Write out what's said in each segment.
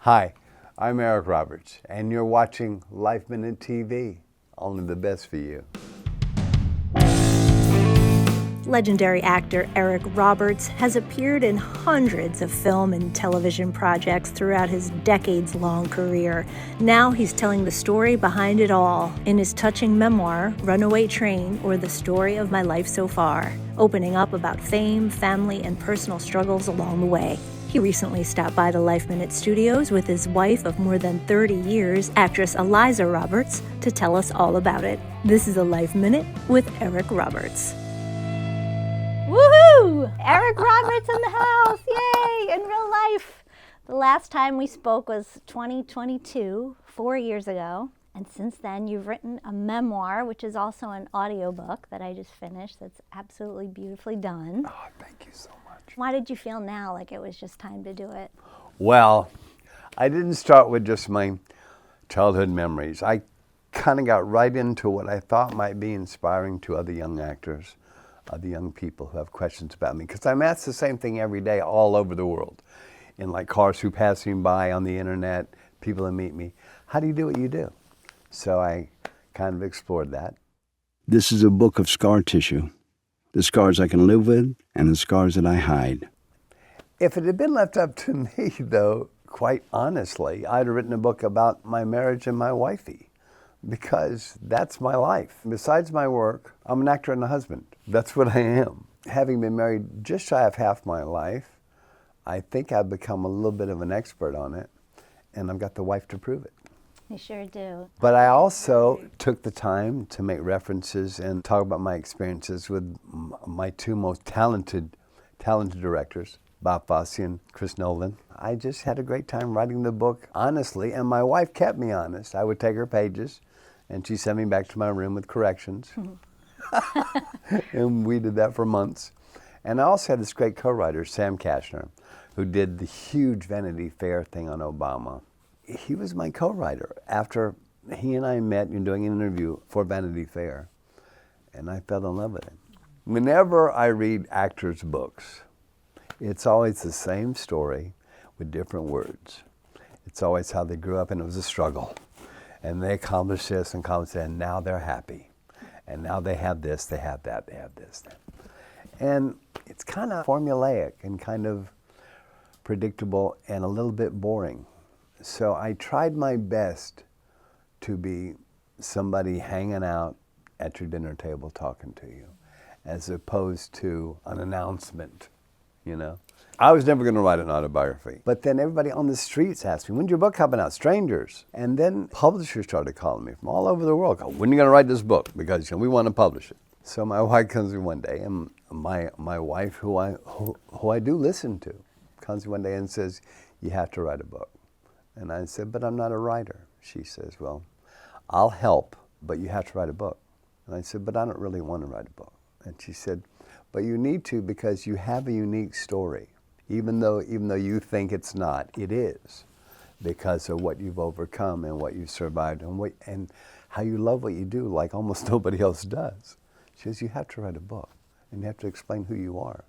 Hi, I'm Eric Roberts, and you're watching LifeMinute TV, only the best for you. Legendary actor Eric Roberts has appeared in hundreds of film and television projects throughout his decades-long career. Now he's telling the story behind it all in his touching memoir, Runaway Train, or The Story of My Life So Far, opening up about fame, family, and personal struggles along the way. He recently stopped by the LifeMinute studios with his wife of more than 30 years, actress Eliza Roberts, to tell us all about it. This is a Life Minute with Eric Roberts. Woohoo! Eric Roberts in the house, yay, in real life. The last time we spoke was 2022, 4 years ago. And since then, you've written a memoir, which is also an audiobook that I just finished that's absolutely beautifully done. Oh, thank you so much. Why did you feel now like it was just time to do it? Well, I didn't start with just my childhood memories. I kind of got right into what I thought might be inspiring to other young actors, other young people who have questions about me. Because I'm asked the same thing every day all over the world, in like cars who pass me by, on the internet, people that meet me. How do you do what you do? So I kind of explored that. This is a book of scar tissue, the scars I can live with and the scars that I hide. If it had been left up to me, though, quite honestly, I'd have written a book about my marriage and my wifey, because that's my life. Besides my work, I'm an actor and a husband. That's what I am. Having been married just shy of half my life, I think I've become a little bit of an expert on it, and I've got the wife to prove it. You sure do. But I also took the time to make references and talk about my experiences with my two most talented directors, Bob Fosse and Chris Nolan. I just had a great time writing the book, honestly, and my wife kept me honest. I would take her pages, and she sent me back to my room with corrections. And we did that for months. And I also had this great co-writer, Sam Kashner, who did the huge Vanity Fair thing on Obama. He was my co-writer after he and I met in doing an interview for Vanity Fair, and I fell in love with him. Whenever I read actors' books, it's always the same story with different words. It's always how they grew up and it was a struggle. And they accomplished this and accomplished that, and now they're happy. And now they have this, they have that, they have this. And it's kind of formulaic and kind of predictable and a little bit boring. So I tried my best to be somebody hanging out at your dinner table talking to you, as opposed to an announcement, you know. I was never going to write an autobiography. But then everybody on the streets asked me, when's your book coming out? Strangers. And then publishers started calling me from all over the world. When are you going to write this book? Because we want to publish it. So my wife comes to me one day, and my wife, who I do listen to, comes to me one day and says, you have to write a book. And I said, but I'm not a writer. She says, well, I'll help, but you have to write a book. And I said, but I don't really want to write a book. And she said, but you need to, because you have a unique story. Even though you think it's not, it is, because of what you've overcome and what you've survived and how you love what you do like almost nobody else does. She says, you have to write a book, and you have to explain who you are,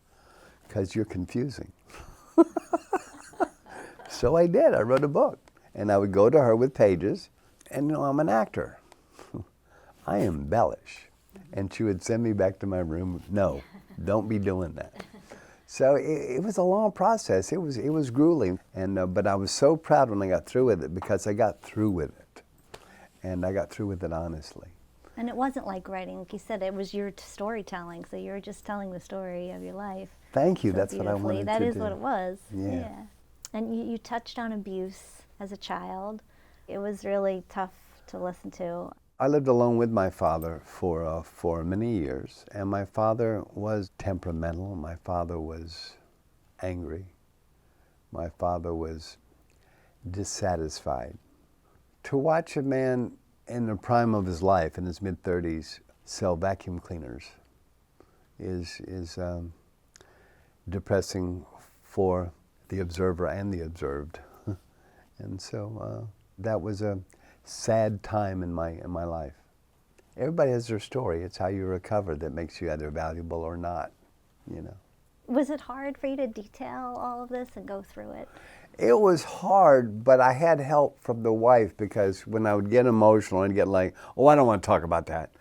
because you're confusing. So I did. I wrote a book, and I would go to her with pages, and I'm an actor. I embellish. And she would send me back to my room. No, don't be doing that. So it was a long process. It was grueling, and but I was so proud when I got through with it, because I got through with it, and I got through with it honestly. And it wasn't like writing, like you said, it was your storytelling, so you were just telling the story of your life. Thank you. So that's what I wanted to do. That is what it was. Yeah. And you touched on abuse as a child. It was really tough to listen to. I lived alone with my father for many years, and my father was temperamental. My father was angry. My father was dissatisfied. To watch a man in the prime of his life, in his mid-30s, sell vacuum cleaners is depressing for the observer and the observed. And so that was a sad time in my life. Everybody has their story. It's how you recover that makes you either valuable or not, you know. Was it hard for you to detail all of this and go through it? It was hard, but I had help from the wife, because when I would get emotional and get like, oh, I don't want to talk about that,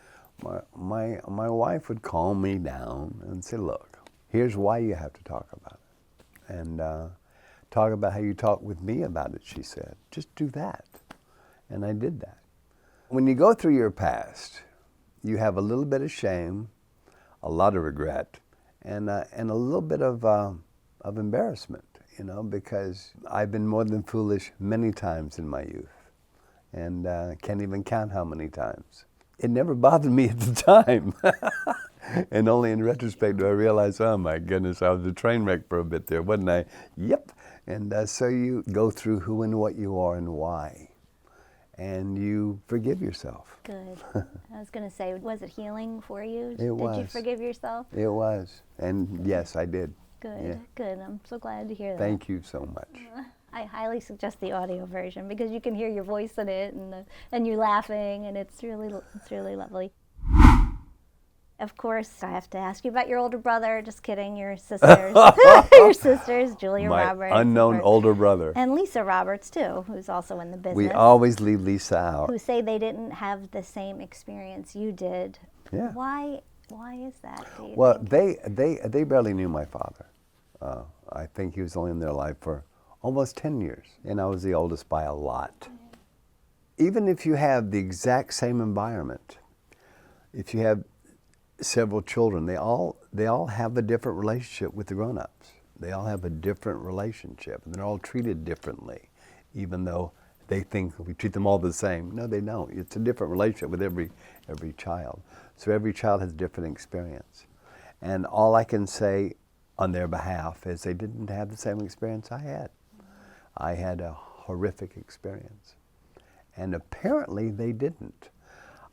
my wife would calm me down and say, look, here's why you have to talk about it. And talk about how you talk with me about it, she said. Just do that. And I did that. When you go through your past, you have a little bit of shame, a lot of regret, and a little bit of embarrassment, you know, because I've been more than foolish many times in my youth, and can't even count how many times. It never bothered me at the time. And only in retrospect do I realize, oh my goodness, I was a train wreck for a bit there, wasn't I? Yep. And so you go through who and what you are and why, and you forgive yourself. Good. I was going to say, was it healing for you? It was. Did you forgive yourself? It was. And yes, I did. Good, Yeah. good. I'm so glad to hear that. Thank you so much. I highly suggest the audio version because you can hear your voice in it, and you laughing, and it's really lovely. Of course, I have to ask you about your older brother. Just kidding, your sisters. Your sisters, Julia My Roberts. unknown older brother. And Lisa Roberts, too, who's also in the business. We always leave Lisa out. Who say they didn't have the same experience you did. Yeah. Why is that, do you Well, think? they barely knew my father. I think he was only in their life for almost 10 years, and I was the oldest by a lot. Even if you have the exact same environment, if you have several children, they all have a different relationship with the grown-ups. They all have a different relationship, and they're all treated differently, even though they think we treat them all the same. No, they don't. It's a different relationship with every child. So every child has a different experience. And all I can say on their behalf is they didn't have the same experience I had. I had a horrific experience. And apparently they didn't.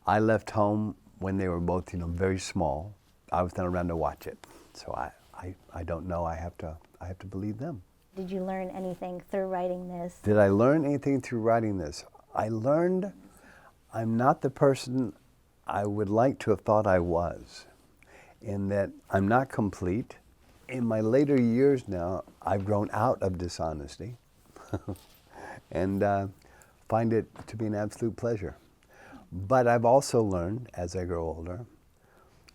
I left home when they were both, very small. I was not around to watch it. So I don't know. I have to believe them. Did you learn anything through writing this? Did I learn anything through writing this? I learned I'm not the person I would like to have thought I was, in that I'm not complete. In my later years now, I've grown out of dishonesty and find it to be an absolute pleasure. But I've also learned, as I grow older,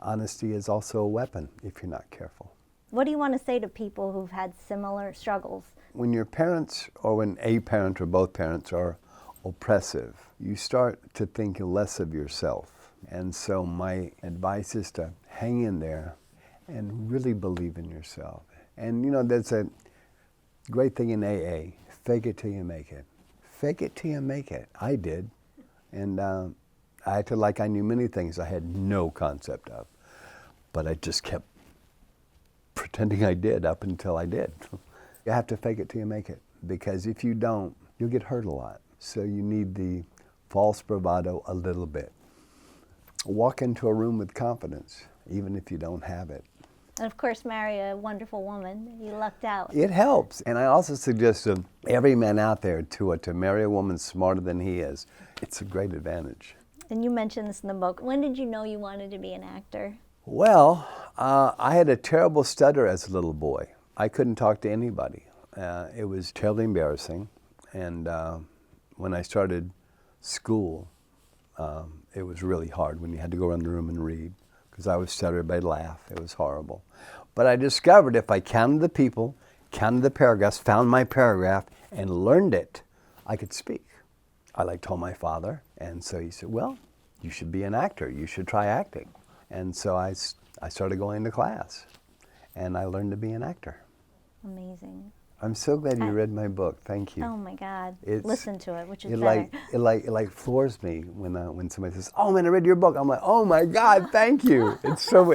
honesty is also a weapon if you're not careful. What do you want to say to people who've had similar struggles? When your parents, or when a parent or both parents are oppressive, you start to think less of yourself. And so my advice is to hang in there and really believe in yourself. And that's a great thing in AA, fake it till you make it. Fake it till you make it. I did. And I acted like I knew many things I had no concept of. But I just kept pretending I did up until I did. You have to fake it till you make it, because if you don't, you'll get hurt a lot. So you need the false bravado a little bit. Walk into a room with confidence, even if you don't have it. And of course, marry a wonderful woman. You lucked out. It helps. And I also suggest to every man out there to marry a woman smarter than he is. It's a great advantage. And you mentioned this in the book. When did you know you wanted to be an actor? Well, I had a terrible stutter as a little boy. I couldn't talk to anybody. It was terribly embarrassing. And when I started school, it was really hard when you had to go around the room and read, because I would stutter, everybody laugh. It was horrible. But I discovered if I counted the people, counted the paragraphs, found my paragraph, and learned it, I could speak. I told my father, and so he said, well, you should be an actor. You should try acting. And so I started going to class, and I learned to be an actor. Amazing. I'm so glad you read my book. Thank you. Oh my God! Listen to it, which is better. It floors me when somebody says, "Oh man, I read your book." I'm like, "Oh my God, thank you!" It's so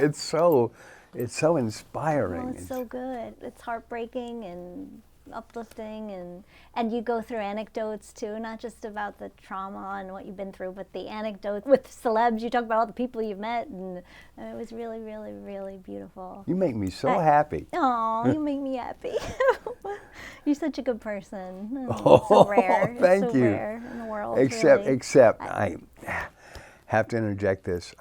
inspiring. Oh, it's so good. It's heartbreaking and uplifting, and you go through anecdotes too, not just about the trauma and what you've been through, but the anecdotes with celebs. You talk about all the people you've met, and it was really, really, really beautiful. You make me so happy. Oh, you make me happy. You're such a good person. Oh, so rare. Thank it's so you. Rare in the world. Except I have to interject this.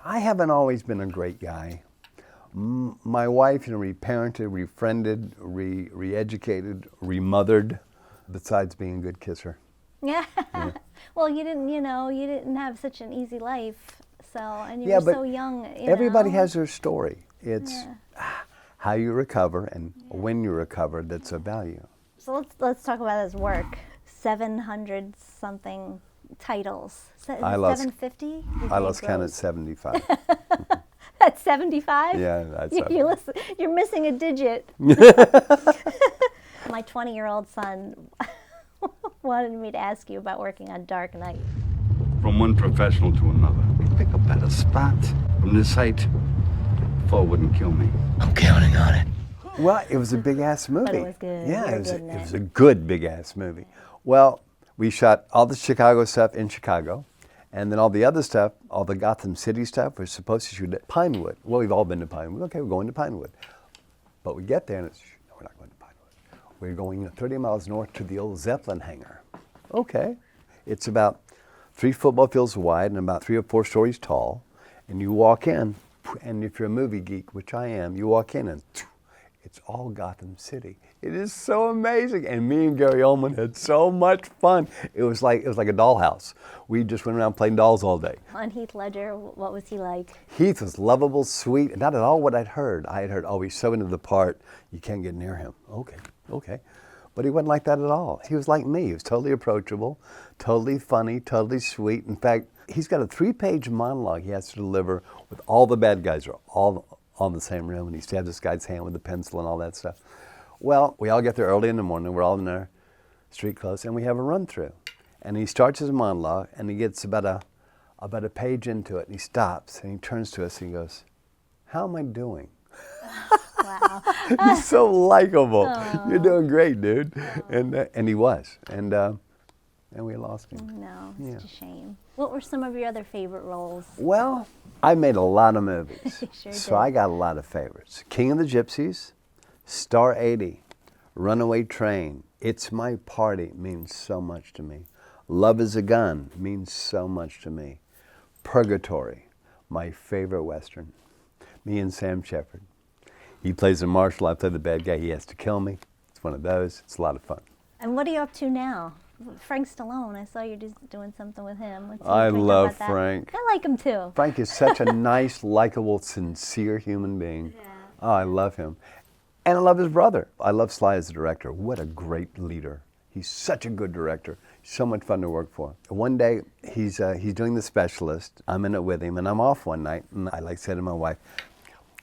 I haven't always been a great guy, My wife, reparented, refriended, re-educated, remothered, besides being a good kisser. Yeah. Well, you didn't have such an easy life, and you were so young. Everybody has their story. It's how you recover and when you recover that's of value. So let's talk about his work. 700 something titles. 750? I lost count at 75. That's 75? Yeah, that's you're missing a digit. My 20-year-old son wanted me to ask you about working on Dark Knight. From one professional to another. Pick a better spot. From this height, fall wouldn't kill me. I'm counting on it. Well, it was a big-ass movie. But it was good. Yeah, it was a good big-ass movie. Well, we shot all the Chicago stuff in Chicago, and then all the other stuff, all the Gotham City stuff, we're supposed to shoot at Pinewood. Well, we've all been to Pinewood. Okay, we're going to Pinewood. But we get there, and no, we're not going to Pinewood. We're going 30 miles north to the old Zeppelin hangar. Okay. It's about 3 football fields wide and about 3 or 4 stories tall. And you walk in, and if you're a movie geek, which I am, you walk in and it's all Gotham City. It is so amazing. And me and Gary Oldman had so much fun. It was like a dollhouse. We just went around playing dolls all day. On Heath Ledger, what was he like? Heath was lovable, sweet, not at all what I'd heard. I had heard, oh, he's so into the part, you can't get near him. Okay. But he wasn't like that at all. He was like me. He was totally approachable, totally funny, totally sweet. In fact, he's got a 3-page monologue he has to deliver with all the bad guys are all in the same room, and he stabs this guy's hand with a pencil and all that stuff. Well, we all get there early in the morning. We're all in our street clothes, and we have a run-through. And he starts his monologue, and he gets about a page into it, and he stops, and he turns to us, and he goes, "How am I doing?" Wow. He's so likable. You're doing great, dude. And he was. And we lost him. No, it's a shame. What were some of your other favorite roles? Well, I made a lot of movies. Sure so did. I got a lot of favorites. King of the Gypsies, Star 80, Runaway Train, It's My Party means so much to me. Love is a Gun means so much to me. Purgatory, my favorite Western. Me and Sam Shepard. He plays a marshal, I play the bad guy, he has to kill me. It's one of those, it's a lot of fun. And what are you up to now? Frank Stallone, I saw you just doing something with him. I love Frank. I like him too. Frank is such a nice, likable, sincere human being. Yeah. Oh, I love him. And I love his brother. I love Sly as a director. What a great leader. He's such a good director. So much fun to work for. One day, he's doing The Specialist. I'm in it with him, and I'm off one night, and I said to my wife,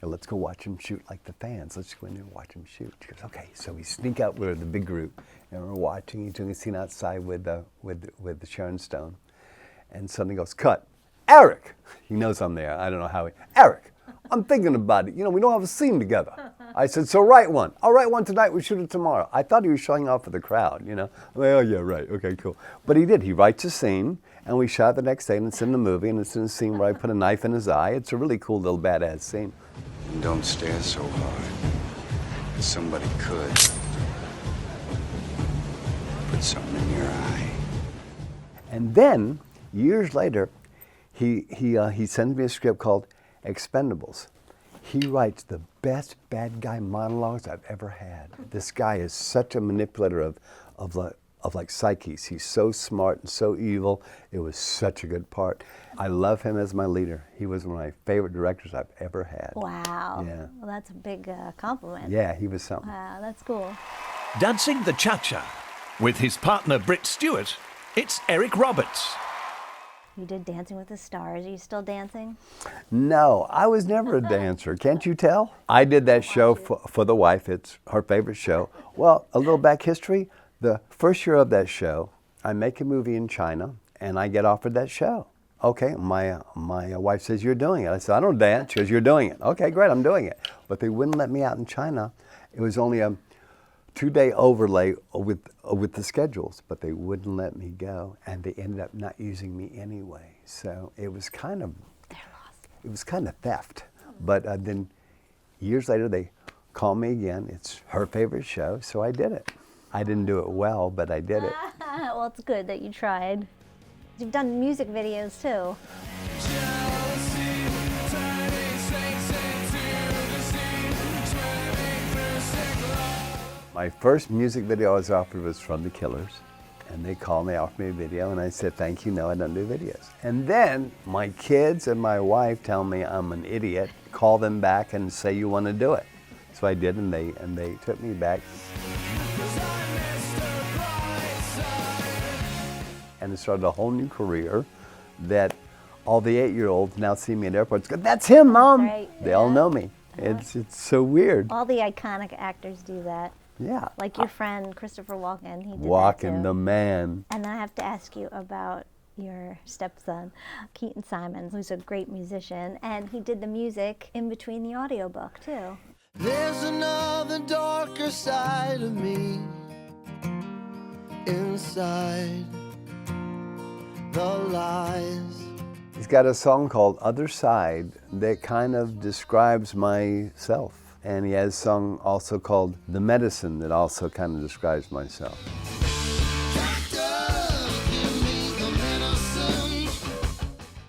let's go watch him shoot like the fans. Let's go in there and watch him shoot. She goes, okay. So we sneak out, we're the big group, and we're watching. He's doing a scene outside with the Sharon Stone. And suddenly goes, cut. Eric! He knows I'm there. I don't know how Eric, I'm thinking about it. We don't have a scene together. I said, so write one. I'll write one tonight, we shoot it tomorrow. I thought he was showing off for the crowd, I'm like, oh yeah, right, okay, cool. But he did. He writes a scene, and we shot the next day, and it's in the movie, and it's in a scene where I put a knife in his eye. It's a really cool little badass scene. And don't stare so hard. Somebody could put something in your eye. And then, years later, he sends me a script called Expendables. He writes the best bad guy monologues I've ever had. This guy is such a manipulator of psyches. He's so smart and so evil. It was such a good part. I love him as my leader. He was one of my favorite directors I've ever had. Wow. Yeah. Well, that's a big compliment. Yeah, he was something. Wow, that's cool. Dancing the Cha-Cha. With his partner Britt Stewart, it's Eric Roberts. You did Dancing with the Stars. Are you still dancing? No, I was never a dancer. Can't you tell? I did that show for the wife. It's her favorite show. Well, a little back history. The first year of that show, I make a movie in China, and I get offered that show. Okay, my wife says, you're doing it. I said, I don't dance. She goes, you're doing it. Okay, great, I'm doing it. But they wouldn't let me out in China. It was only a 2-day overlay with the schedules, but they wouldn't let me go, and they ended up not using me anyway. So it was kind of theft. But then years later, they called me again. It's her favorite show, so I did it. I didn't do it well, but I did it. Well, it's good that you tried. You've done music videos too. My first music video I was offered was from The Killers. And they called me, offered me a video, and I said, thank you, no, I don't do videos. And then my kids and my wife tell me I'm an idiot, call them back and say you want to do it. So I did, and they took me back. And it started a whole new career that all the 8-year-olds now see me at airports go, that's him, Mom! Right, They all know me. It's so weird. All the iconic actors do that. Yeah. Like your friend Christopher Walken, he did Walken, that too. the man. And I have to ask you about your stepson, Keaton Simons, who's a great musician, and he did the music in between the audiobook too. There's another darker side of me inside the lies. He's got a song called Other Side that kind of describes myself. And he has a song also called The Medicine that also kind of describes myself.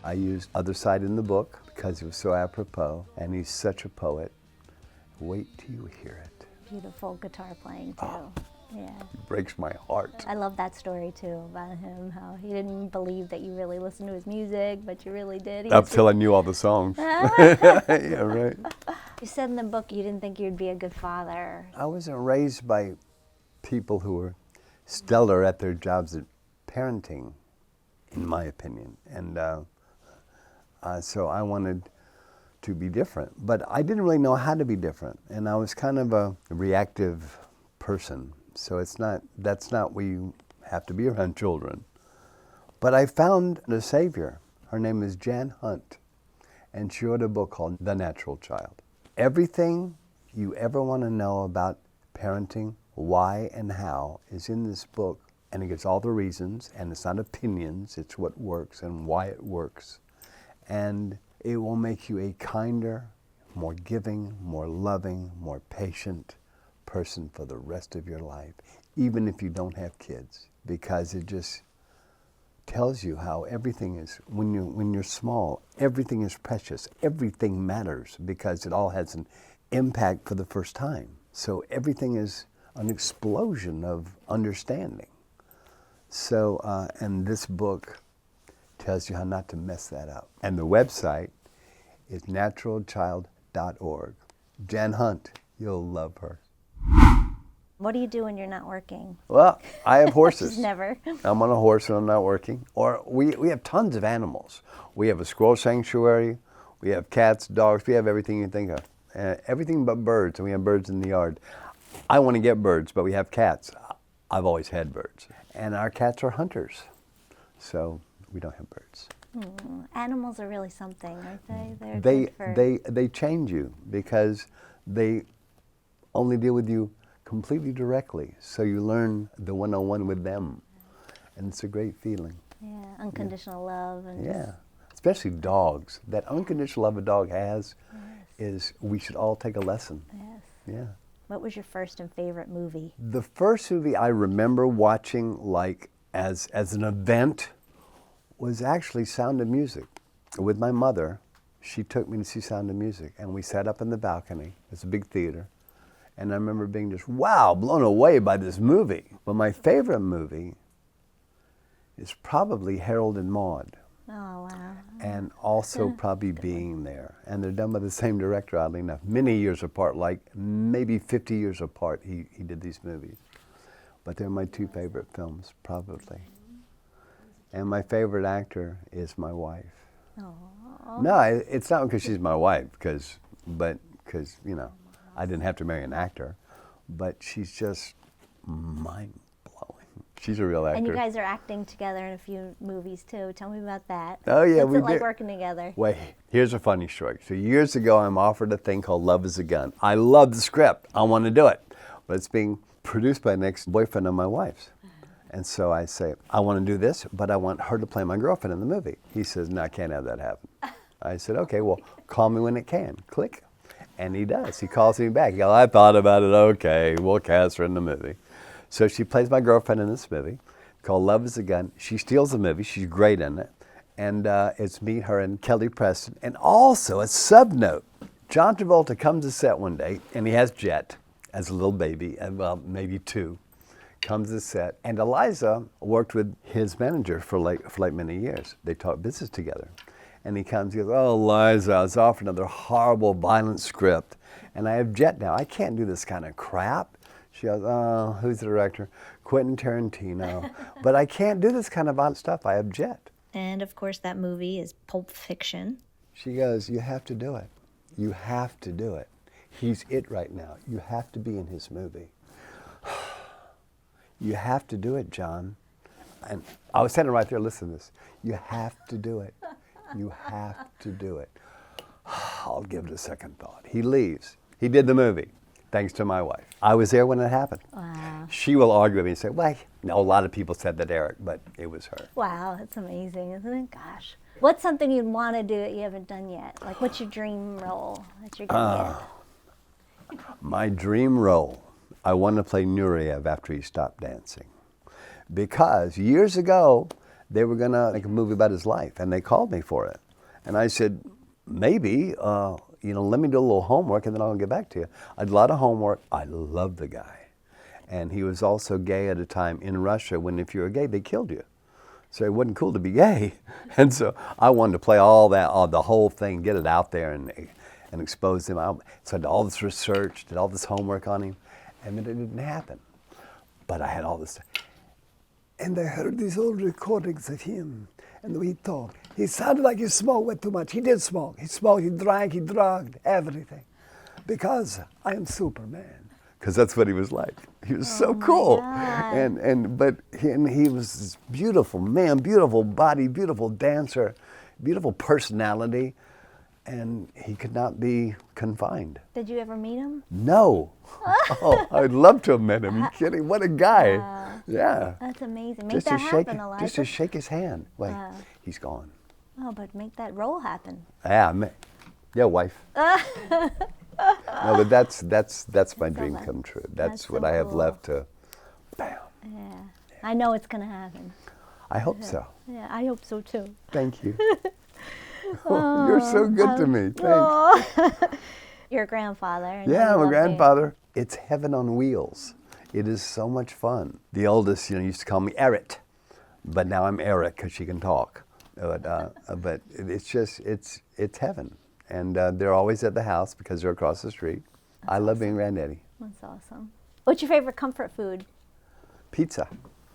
I used Other Side in the book because it was so apropos, and he's such a poet. Wait till you hear it. Beautiful guitar playing too. Yeah. It breaks my heart. I love that story too about him, how he didn't believe that you really listened to his music, but you really did. Up till I knew all the songs. Yeah, right. You said in the book you didn't think you'd be a good father. I wasn't raised by people who were stellar at their jobs at parenting, in my opinion. And so I wanted to be different. But I didn't really know how to be different. And I was kind of a reactive person. So that's not where you have to be around children. But I found a savior. Her name is Jan Hunt. And she wrote a book called The Natural Child. Everything you ever want to know about parenting, why and how, is in this book. And it gives all the reasons, and it's not opinions, it's what works and why it works. And it will make you a kinder, more giving, more loving, more patient person for the rest of your life, even if you don't have kids, because it just tells you how everything is, when you're small, everything is precious, everything matters, because it all has an impact for the first time. So everything is an explosion of understanding. So, and this book tells you how not to mess that up. And the website is naturalchild.org. Jan Hunt, you'll love her. What do you do when you're not working? Well, I have horses. Just never. I'm on a horse when I'm not working. Or we have tons of animals. We have a squirrel sanctuary. We have cats, dogs. We have everything you think of. Everything but birds, and we have birds in the yard. I want to get birds, but we have cats. I've always had birds. And our cats are hunters, so we don't have birds. Animals are really something, aren't they? They're good for... They change you because they only deal with you completely directly. So you learn the one-on-one with them. And it's a great feeling. Yeah, unconditional love. And yeah, especially dogs. That unconditional love a dog has is, we should all take a lesson. Yes. Yeah. What was your first and favorite movie? The first movie I remember watching like as an event was actually Sound of Music. With my mother, she took me to see Sound of Music, and we sat up in the balcony. It's a big theater. And I remember being just, wow, blown away by this movie. But my favorite movie is probably Harold and Maude. Oh, wow. And also probably Being There. And they're done by the same director, oddly enough. Many years apart, like maybe 50 years apart, he did these movies. But they're my two favorite films, probably. And my favorite actor is my wife. Oh. No, it's not because she's my wife, but because, you know, I didn't have to marry an actor. But she's just mind-blowing. She's a real actor. And you guys are acting together in a few movies, too. Tell me about that. Oh, yeah, What's we it like did. working together? Wait, here's a funny story. So years ago, I'm offered a thing called Love is a Gun. I love the script. I want to do it. But it's being produced by an ex-boyfriend of my wife's. And so I say, I want to do this, but I want her to play my girlfriend in the movie. He says, no, I can't have that happen. I said, okay, well, call me when it can. Click. And he does. He calls me back. He goes, I thought about it. Okay, we'll cast her in the movie. So she plays my girlfriend in this movie called Love is a Gun. She steals the movie. She's great in it. And it's me, her, and Kelly Preston. And also a sub-note. John Travolta comes to set one day, and he has Jet. as a little baby, and well, maybe 2, comes to set. And Eliza worked with his manager for like many years. They talked business together. And he comes, he goes, "Oh, Eliza, I was offered another horrible, violent script. And I object now. I can't do this kind of crap." She goes, "Oh, who's the director?" "Quentin Tarantino." "But I can't do this kind of violent stuff. I object." And of course, that movie is Pulp Fiction. She goes, "You have to do it. You have to do it. He's it right now. You have to be in his movie." "You have to do it, John." And I was standing right there, listen to this. "You have to do it. You have to do it." I'll give it a second thought. He leaves. He did the movie, thanks to my wife. I was there when it happened. Wow. She will argue with me and say, "Well, no, a lot of people said that, Eric, but it was her." Wow, that's amazing, isn't it? Gosh. What's something you'd want to do that you haven't done yet? Like, what's your dream role that you're going to get? My dream role, I want to play Nureyev after he stopped dancing. Because years ago, they were going to make a movie about his life, and they called me for it. And I said, maybe, let me do a little homework, and then I'll get back to you. I did a lot of homework. I love the guy. And he was also gay at a time in Russia when if you were gay, they killed you. So it wasn't cool to be gay. And so I wanted to play all that, the whole thing, get it out there and expose him. So I did all this research, did all this homework on him, and then it didn't happen. But I had all this. And I heard these old recordings of him, and the way he talked. He sounded like he smoked way too much. He did smoke. He smoked, he drank, he drugged, everything. Because I am Superman. Because that's what he was like. He was so cool. But he was this beautiful man, beautiful body, beautiful dancer, beautiful personality, and he could not be confined. Did you ever meet him? No. Oh, I'd love to have met him. Are you kidding? What a guy. Yeah. That's amazing. Make Just that to happen, Eliza. just to shake his hand. Wait, he's gone. Oh, but make that role happen. Yeah, wife. No, but that's my dream come true. That's what so I have cool. left to. Bam. Yeah. I know it's going to happen. I hope so. Yeah, I hope so too. Thank you. Oh, you're so good to me. Thanks. You're a grandfather. And Yeah, you I'm a love grandfather. It's heaven on wheels. It is so much fun. The oldest, used to call me Eric, but now I'm Eric because she can talk. But it's just, it's heaven. And they're always at the house because they're across the street. I love being granddaddy. That's awesome. What's your favorite comfort food? Pizza.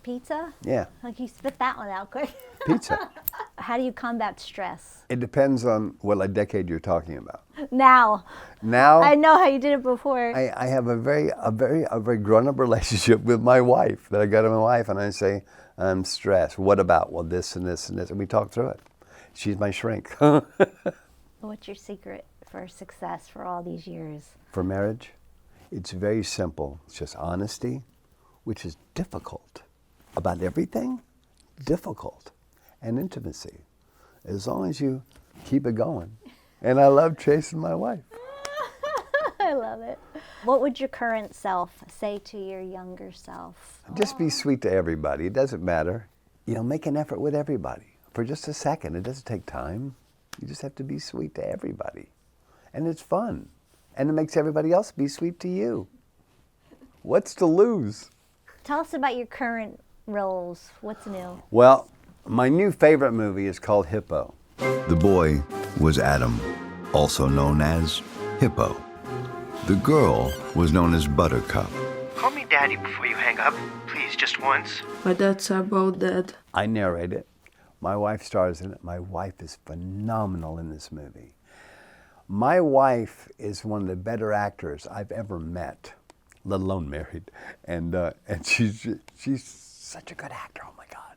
Pizza? Yeah, Like you spit that one out quick. pizza. How do you combat stress? It depends on what decade you're talking about. Now. Now, I know how you did it before. I have a very grown-up relationship with my wife that I got to my wife, and I say, "I'm stressed. What about? Well, this and this and this," and we talk through it. She's my shrink. What's your secret for success for all these years? For marriage, it's very simple. It's just honesty, which is difficult. About everything, difficult. And intimacy, as long as you keep it going. And I love chasing my wife. I love it. What would your current self say to your younger self? Just be sweet to everybody. It doesn't matter. Make an effort with everybody for just a second. It doesn't take time. You just have to be sweet to everybody. And it's fun. And it makes everybody else be sweet to you. What's to lose? Tell us about your current roles. What's new? Well, my new favorite movie is called Hippo. The boy was Adam, also known as Hippo. The girl was known as Buttercup. Call me Daddy before you hang up. Please, just once. My dad's about that. I narrate it. My wife stars in it. My wife is phenomenal in this movie. My wife is one of the better actors I've ever met, let alone married. And she's such a good actor, oh my God.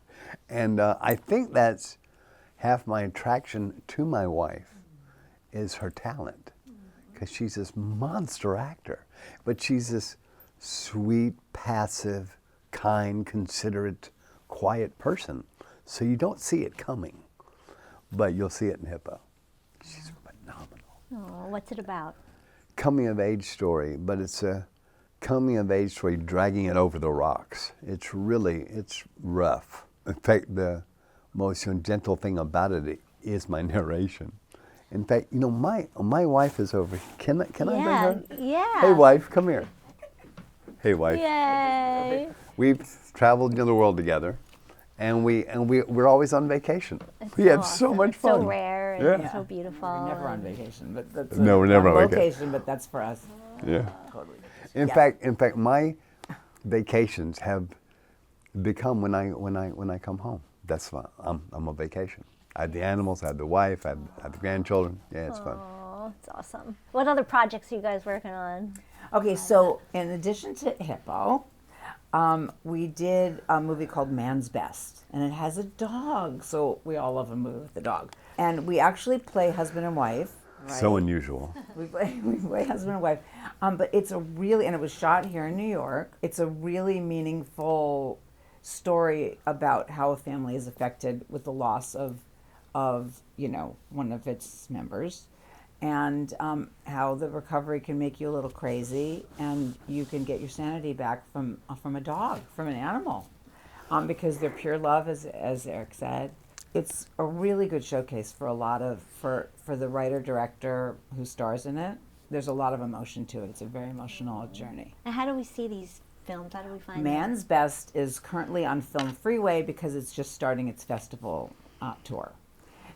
And I think that's half my attraction to my wife is her talent. Because she's this monster actor. But she's this sweet, passive, kind, considerate, quiet person. So you don't see it coming, but you'll see it in Hippo. She's phenomenal. Oh, what's it about? Coming of age story, but it's a coming of age story dragging it over the rocks. It's rough. In fact, the most gentle thing about it is my narration. In fact, my wife is over. Can I bring her? Yeah. Hey, wife, come here. Hey, wife. Yay! We've traveled the world together, and we're always on vacation. We had so much fun. So rare and Yeah. so beautiful. We're never on vacation, but that's No, we're never on location, but that's for us. Yeah. Totally. In fact, my vacations have become when I come home. That's fun. I'm on vacation. I had the animals, I had the wife, I had the grandchildren. Yeah, it's fun. Oh, it's awesome. What other projects are you guys working on? Okay, so in addition to Hippo, we did a movie called Man's Best, and it has a dog. So we all love a movie with a dog. And we actually play husband and wife. Right? So unusual. We play husband and wife. But it's a really, and it was shot here in New York. It's a really meaningful story about how a family is affected with the loss of one of its members, and how the recovery can make you a little crazy, and you can get your sanity back from a dog, from an animal, because they're pure love, as Eric said. It's a really good showcase for the writer director who stars in it. There's a lot of emotion to it. It's a very emotional journey. And how do we see these films? How do we find Man's Best is currently on Film Freeway because it's just starting its festival tour.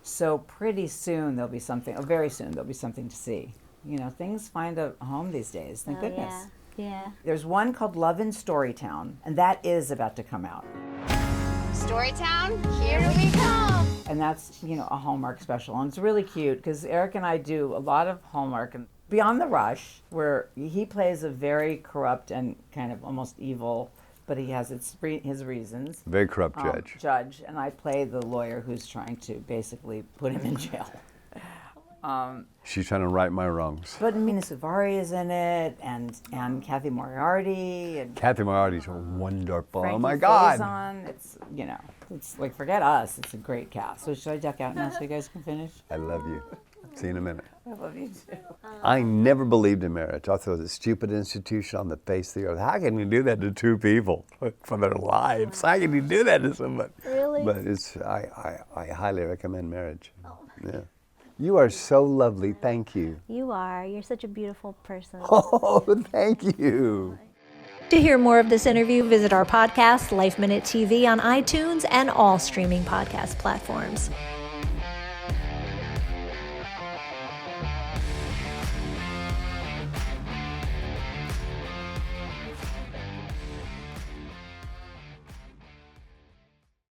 So pretty soon there'll be something, or very soon there'll be something to see. You know, things find a home these days, thank goodness. Yeah. There's one called Love in Storytown, and that is about to come out. Storytown, here we come. And that's, a Hallmark special. And it's really cute because Eric and I do a lot of Hallmark. And Beyond the Rush, where he plays a very corrupt and kind of almost evil, but he has his reasons. Very corrupt judge. And I play the lawyer who's trying to basically put him in jail. She's trying to right my wrongs. But Mina Suvari is in it, and Kathy Moriarty. And Kathy Moriarty's wonderful. Frankie Oh my God. Faison. It's like, forget us. It's a great cast. So should I duck out now so you guys can finish? I love you. See you in a minute. I love you too. I never believed in marriage. I thought it was a stupid institution on the face of the earth. How can you do that to two people for their lives? How can you do that to somebody? Really? But I highly recommend marriage. Yeah. You are so lovely. Thank you. You are. You're such a beautiful person. Oh, thank you. To hear more of this interview, visit our podcast, Life Minute TV, on iTunes and all streaming podcast platforms.